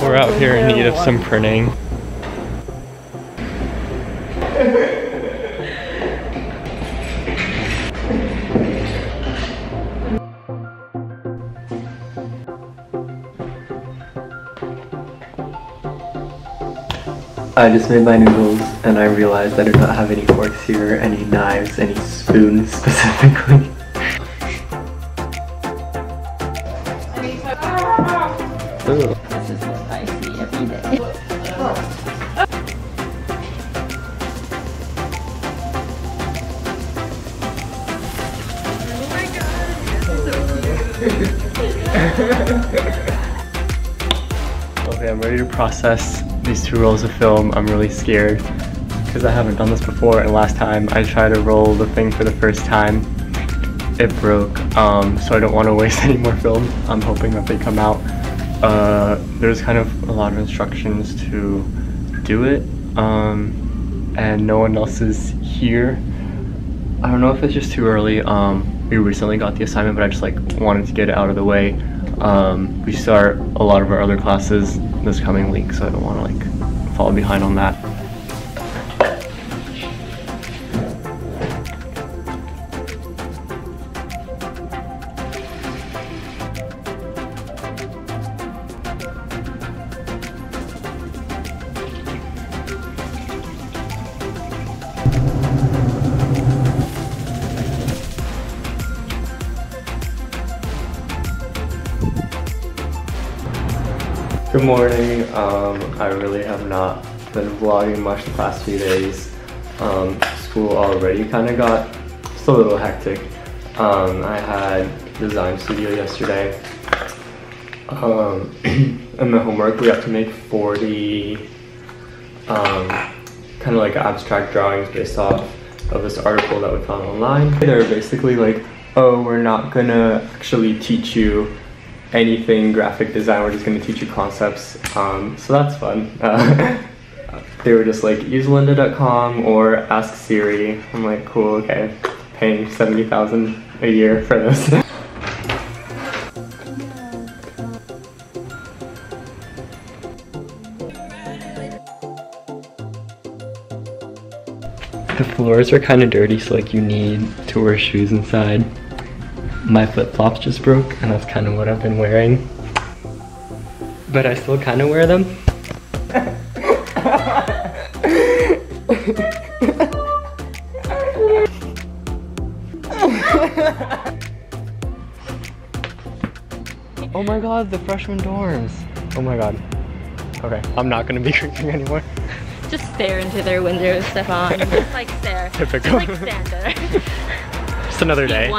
We're out here in need of some printing. I just made my noodles and I realized I do not have any forks here, any knives, any spoons specifically. This is what I see every day. Oh my god, so cute. Okay, I'm ready to process these 2 rolls of film. I'm really scared because I haven't done this before, and last time I tried to roll the thing for the first time, it broke, so I don't want to waste any more film. I'm hoping that they come out. There's kind of a lot of instructions to do it, and no one else is here. I don't know if it's just too early. We recently got the assignment, but I just wanted to get it out of the way. We start a lot of our other classes this coming week, so I don't want to fall behind on that. Good morning. I really have not been vlogging much the past few days. School already kind of got just a little hectic. I had design studio yesterday. In the homework we have to make 40 kind of abstract drawings based off of this article that we found online. They're basically oh, we're not gonna actually teach you anything graphic design, we're just going to teach you concepts, so that's fun. They were just use lynda.com or ask Siri. I'm like, cool, okay, paying $70,000 a year for this. The floors are kind of dirty, so you need to wear shoes inside. My flip-flops just broke, and that's kind of what I've been wearing. But I still kind of wear them. Oh my god, the freshman dorms. Oh my god. Okay, I'm not gonna be creeping anymore. Just stare into their windows, Stefan. Just stare. Typical. Just stand there. Just another day.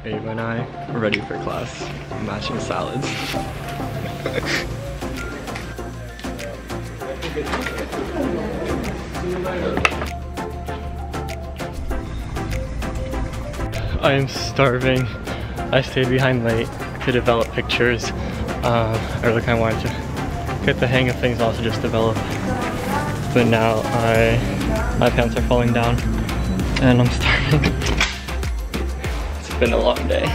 Ava and I are ready for class, matching salads. I am starving. I stayed behind late to develop pictures. I really kind of wanted to get the hang of things, also just develop. But now my pants are falling down and I'm starving. It's been a long day.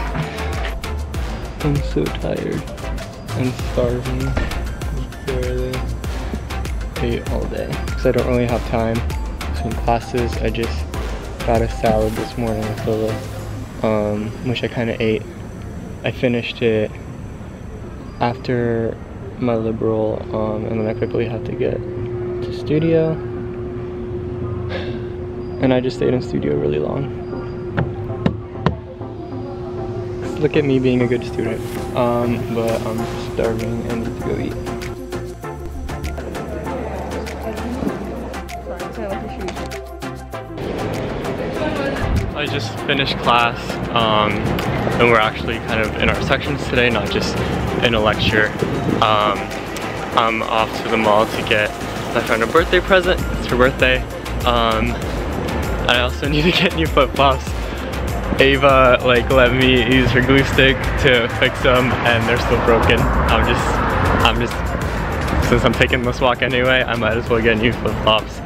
I'm so tired. I'm starving. I barely ate all day because I don't really have time between classes. I just got a salad this morning with Lila, which I kind of ate. I finished it after my liberal, and then I quickly had to get to studio, and I just stayed in studio really long. Look at me being a good student, but I'm starving and need to go eat. I just finished class, and we're actually kind of in our sections today, not just in a lecture. I'm off to the mall to get my friend a birthday present. It's her birthday. I also need to get new flip-flops. Ava like let me use her glue stick to fix them and they're still broken. I'm just since I'm taking this walk anyway, I might as well get new flip-flops.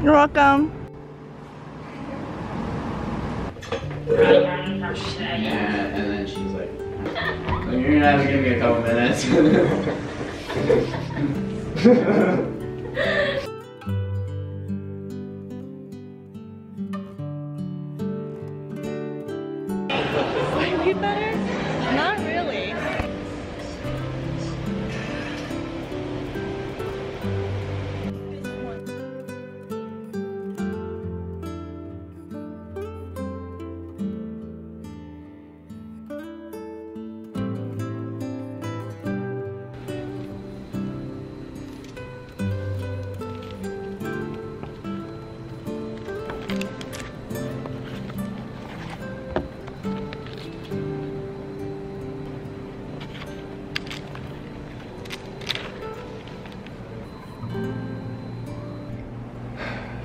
You're welcome. Yeah, and then she's like, you're gonna have to give me a couple minutes. Slightly better? Not really.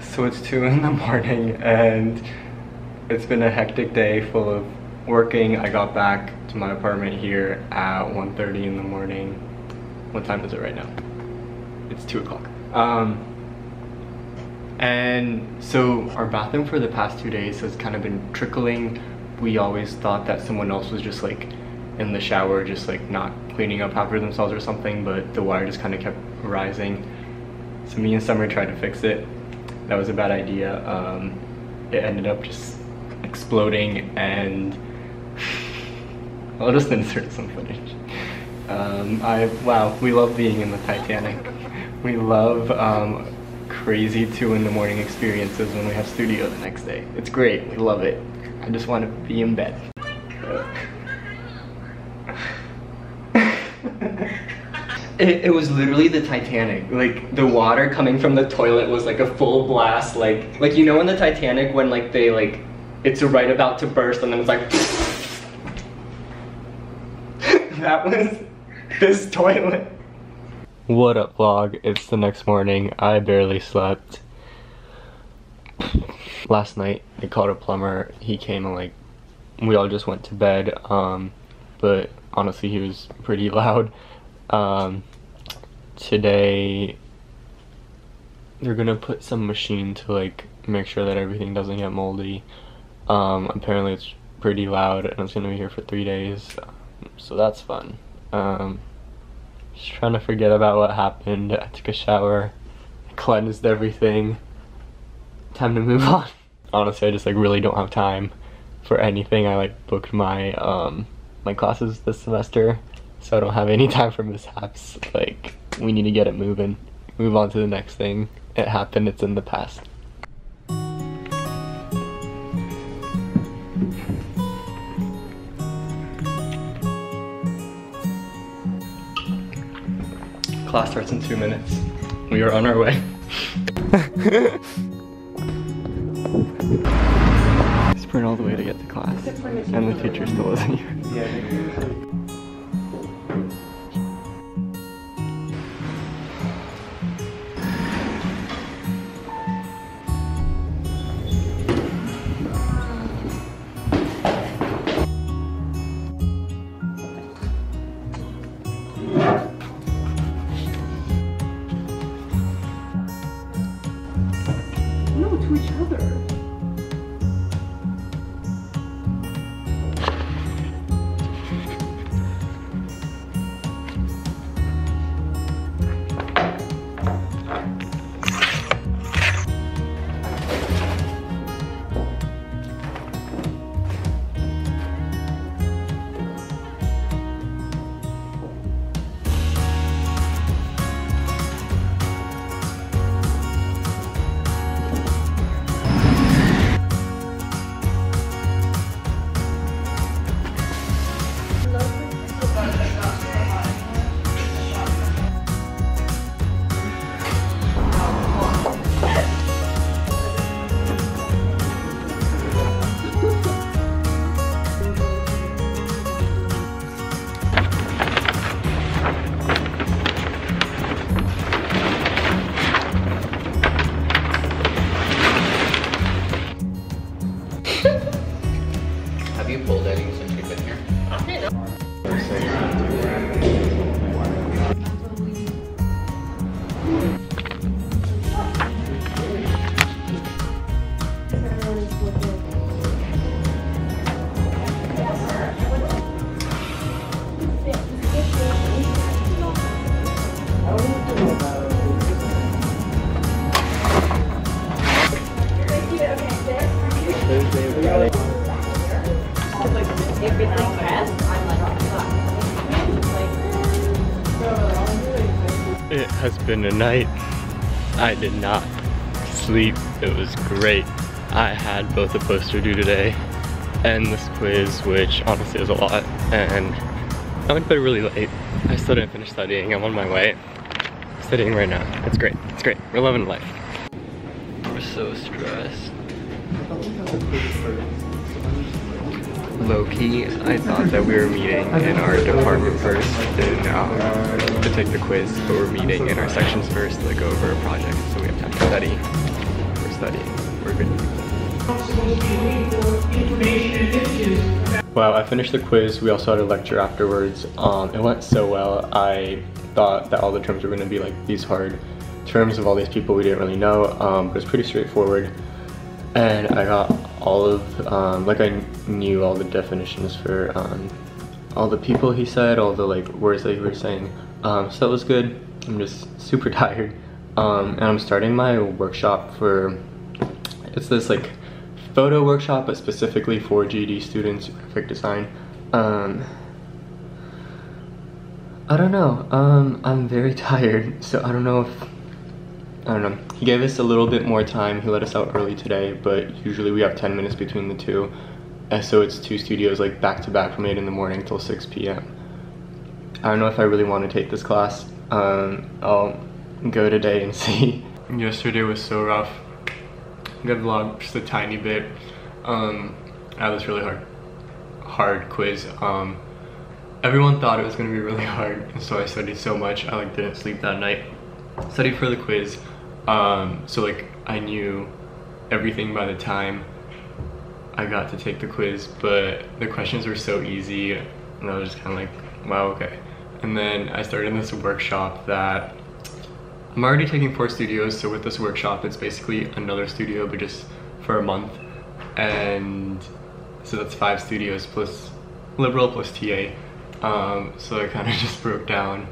So it's 2 in the morning and it's been a hectic day full of working. I got back to my apartment here at 1:30 in the morning. What time is it right now? It's 2 o'clock. And so our bathroom for the past 2 days has kind of been trickling. We always thought that someone else was just like in the shower, just like not cleaning up after themselves or something, but the water just kind of kept rising. So me and Summer tried to fix it. That was a bad idea. It ended up just exploding and I'll just insert some footage. Wow, we love being in the Titanic. We love crazy 2 in the morning experiences when we have studio the next day. It's great, we love it. I just want to be in bed. It was literally the Titanic. Like the water coming from the toilet was like a full blast. Like you know in the Titanic when like they like it's right about to burst and then it's like that was this toilet. What up vlog? It's the next morning. I barely slept. Last night I called a plumber. He came and like we all just went to bed. But honestly he was pretty loud. Today they're gonna put some machine to like make sure that everything doesn't get moldy. Apparently it's pretty loud and it's gonna be here for 3 days, so that's fun. Just trying to forget about what happened. I took a shower, cleansed everything. Time to move on. Honestly, I just like really don't have time for anything. I like booked my my classes this semester, so I don't have any time for mishaps. Like, we need to get it moving. Move on to the next thing. It happened, it's in the past. Class starts in 2 minutes. We are on our way. Sprint all the way to get to class, and the teacher still wasn't here. No, to each other. Have you pulled any since you've been here? It has been a night. I did not sleep. It was great. I had both a poster due today and this quiz, which honestly is a lot, and I went to bed really late. I still didn't finish studying. I'm on my way. Studying right now. It's great. It's great. We're loving life. We're so stressed. Low-key, I thought that we were meeting in our department first to take the quiz, but we're meeting in our sections first to go over a project, so we have time to study. We're studying. We're good. Well, I finished the quiz. We also had a lecture afterwards. It went so well. I thought that all the terms were going to be like these hard terms of all these people we didn't really know, but it was pretty straightforward. And I got all of, like I knew all the definitions for all the people he said, all the like words that he was saying. So that was good. I'm just super tired. And I'm starting my workshop for, it's this like photo workshop, but specifically for GED students, graphic design. I don't know, I'm very tired, so I don't know. He gave us a little bit more time. He let us out early today, but usually we have 10 minutes between the two. And so it's 2 studios like back to back from 8 in the morning till 6 p.m. I don't know if I really want to take this class. I'll go today and see. Yesterday was so rough. I'm gonna vlog just a tiny bit. I had this really hard quiz. Everyone thought it was gonna be really hard, and so I studied so much. I like didn't sleep that night. Studied for the quiz, so like I knew everything by the time I got to take the quiz, but the questions were so easy, and I was just kind of like, wow, okay. And then I started this workshop that I'm already taking 4 studios, so with this workshop it's basically another studio but just for a month, and so that's 5 studios plus liberal plus TA. So I kind of just broke down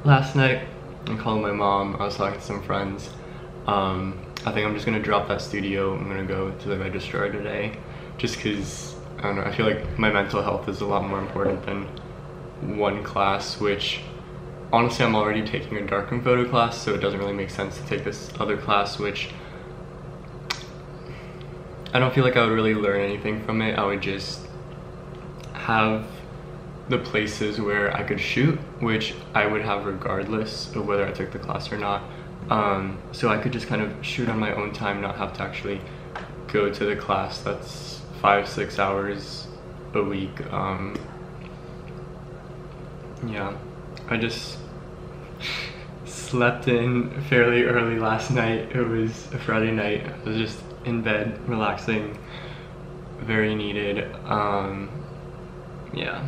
last night. I called my mom. I was talking to some friends. I think I'm just gonna drop that studio. I'm gonna go to the registrar today, just because I don't know. I feel like my mental health is a lot more important than one class, which honestly I'm already taking a darkroom photo class, so it doesn't really make sense to take this other class, which I don't feel like I would really learn anything from it. I would just have the places where I could shoot, which I would have regardless of whether I took the class or not. So I could just kind of shoot on my own time, not have to actually go to the class that's 5-6 hours a week. Yeah, I just slept in fairly early last night. It was a Friday night. I was just in bed, relaxing, very needed. Yeah.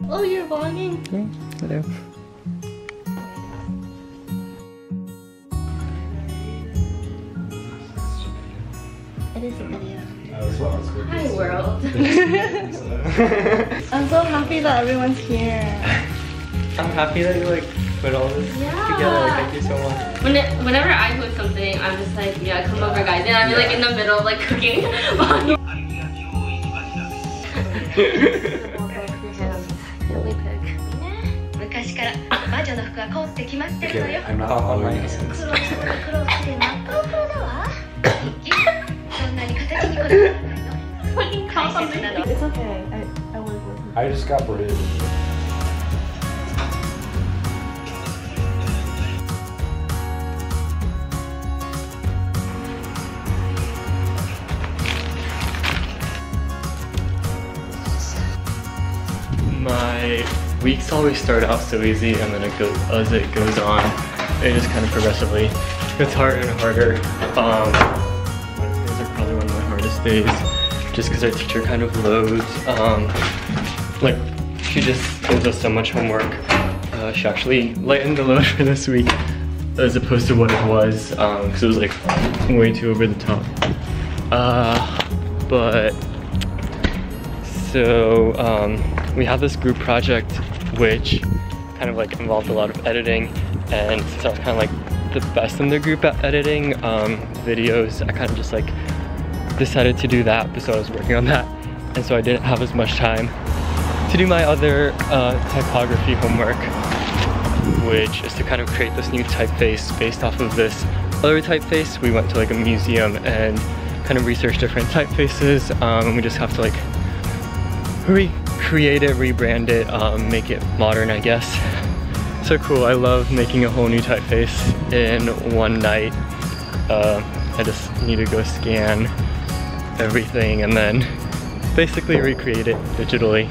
Oh, you're vlogging? Yeah, hello. It is a video. Hi, world. I'm so happy that everyone's here. I'm happy that you like put all this together. Like, thank you so much. Whenever I post something, I'm just like, yeah, come over, guys. And I'm like in the middle of like cooking. Really pick. Okay, I'm not following this. It's okay. I work with her. I just got braided. My weeks always start out so easy, and then as it goes on, it just kind of progressively gets harder and harder. Wednesdays are probably one of my hardest days, just because our teacher kind of loads. Like, she just gives us so much homework. She actually lightened the load for this week as opposed to what it was, because it was like way too over the top. So we have this group project which kind of like involved a lot of editing, and since I was kind of like the best in the group at editing videos, I kind of just like decided to do that, so I was working on that, and so I didn't have as much time to do my other typography homework, which is to kind of create this new typeface based off of this other typeface. We went to like a museum and kind of researched different typefaces, and we just have to like recreate it, rebrand it, make it modern, I guess. So cool. I love making a whole new typeface in one night. I just need to go scan everything and then basically recreate it digitally.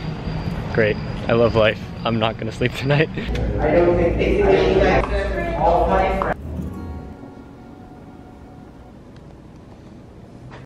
Great. I love life. I'm not gonna sleep tonight. I don't think